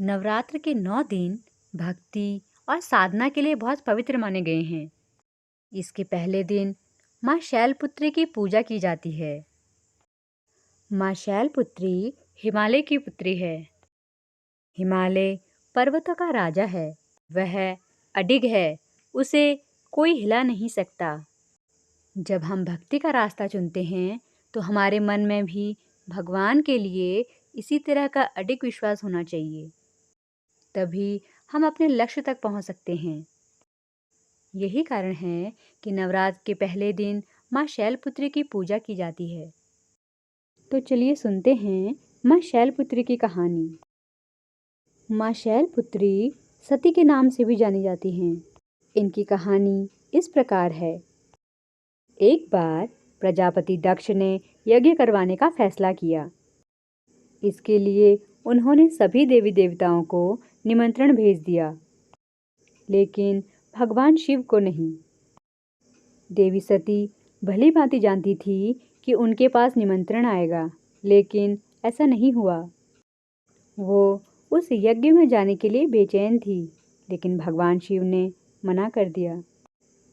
नवरात्र के 9 दिन भक्ति और साधना के लिए बहुत पवित्र माने गए हैं। इसके पहले दिन माँ शैलपुत्री की पूजा की जाती है। माँ शैलपुत्री हिमालय की पुत्री है। हिमालय पर्वतों का राजा है। वह अडिग है, उसे कोई हिला नहीं सकता। जब हम भक्ति का रास्ता चुनते हैं तो हमारे मन में भी भगवान के लिए इसी तरह का अडिग विश्वास होना चाहिए। तभी हम अपने लक्ष्य तक पहुंच सकते हैं। यही कारण है कि नवरात्र के पहले दिन माँ शैलपुत्री की पूजा की जाती है। तो चलिए सुनते हैं माँ शैलपुत्री की कहानी। माँ शैलपुत्री सती के नाम से भी जानी जाती हैं। इनकी कहानी इस प्रकार है। एक बार प्रजापति दक्ष ने यज्ञ करवाने का फैसला किया। इसके लिए उन्होंने सभी देवी देवताओं को निमंत्रण भेज दिया, लेकिन भगवान शिव को नहीं। देवी सती भली भांति जानती थी कि उनके पास निमंत्रण आएगा, लेकिन ऐसा नहीं हुआ। वो उस यज्ञ में जाने के लिए बेचैन थी, लेकिन भगवान शिव ने मना कर दिया।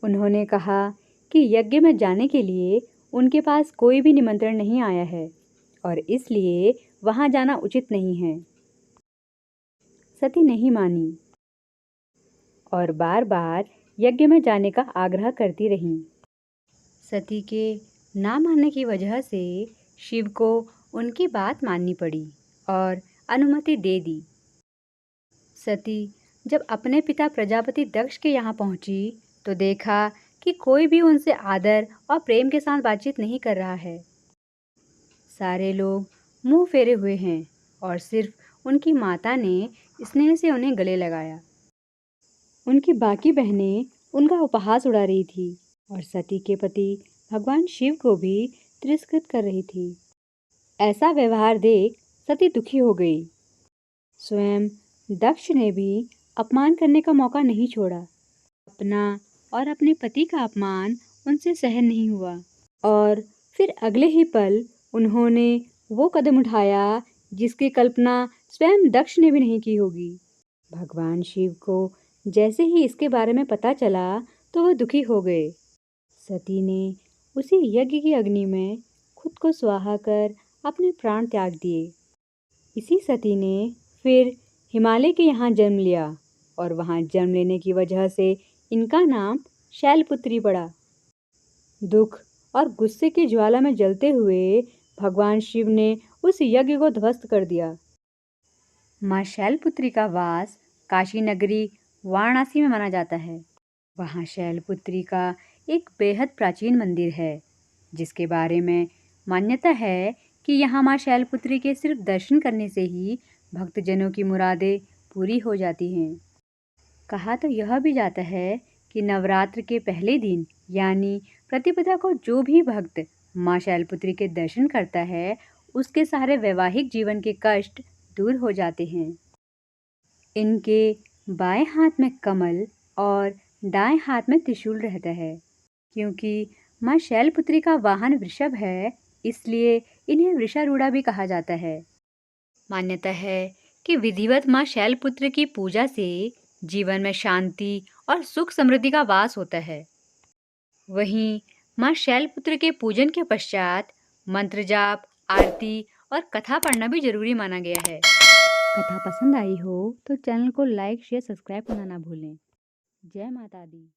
उन्होंने कहा कि यज्ञ में जाने के लिए उनके पास कोई भी निमंत्रण नहीं आया है और इसलिए वहां जाना उचित नहीं है। सती नहीं मानी और बार बार यज्ञ में जाने का आग्रह करती रही। सती के ना मानने की वजह से शिव को उनकी बात माननी पड़ी और अनुमति दे दी। सती जब अपने पिता प्रजापति दक्ष के यहाँ पहुंची तो देखा कि कोई भी उनसे आदर और प्रेम के साथ बातचीत नहीं कर रहा है। सारे लोग मुंह फेरे हुए हैं और सिर्फ उनकी माता ने स्नेह से उन्हें गले लगाया। उनकी बाकी बहनें उनका उपहास उड़ा रही थी और सती के पति भगवान शिव को भी तिरस्कृत कर रही थी। ऐसा व्यवहार देख सती दुखी हो गई। स्वयं दक्ष ने भी अपमान करने का मौका नहीं छोड़ा। अपना और अपने पति का अपमान उनसे सहन नहीं हुआ और फिर अगले ही पल उन्होंने वो कदम उठाया जिसकी कल्पना स्वयं दक्ष ने भी नहीं की होगी। भगवान शिव को जैसे ही इसके बारे में पता चला तो वह दुखी हो गए। सती ने उसी यज्ञ की अग्नि में खुद को स्वाहा कर अपने प्राण त्याग दिए। इसी सती ने फिर हिमालय के यहाँ जन्म लिया और वहाँ जन्म लेने की वजह से इनका नाम शैलपुत्री पड़ा। दुख और गुस्से की ज्वाला में जलते हुए भगवान शिव ने उस यज्ञ को ध्वस्त कर दिया। माँ शैलपुत्री का वास काशी नगरी वाराणसी में माना जाता है। वहाँ शैलपुत्री का एक बेहद प्राचीन मंदिर है, जिसके बारे में मान्यता है कि यहाँ माँ शैलपुत्री के सिर्फ दर्शन करने से ही भक्तजनों की मुरादें पूरी हो जाती हैं। कहा तो यह भी जाता है कि नवरात्र के पहले दिन यानी प्रतिपदा को जो भी भक्त माँ शैलपुत्री के दर्शन करता है, उसके सारे वैवाहिक जीवन के कष्ट दूर हो जाते हैं। इनके बाएं हाथ में कमल और दाएं हाथ में त्रिशूल रहता है। क्योंकि माँ शैलपुत्री का वाहन वृषभ है, इसलिए इन्हें वृषारूढ़ा भी कहा जाता है। मान्यता है कि विधिवत माँ शैलपुत्री की पूजा से जीवन में शांति और सुख समृद्धि का वास होता है। वहीं माँ शैलपुत्री के पूजन के पश्चात मंत्र जाप, आरती और कथा पढ़ना भी जरूरी माना गया है। कथा पसंद आई हो तो चैनल को लाइक, शेयर, सब्सक्राइब करना ना भूलें। जय माता दी।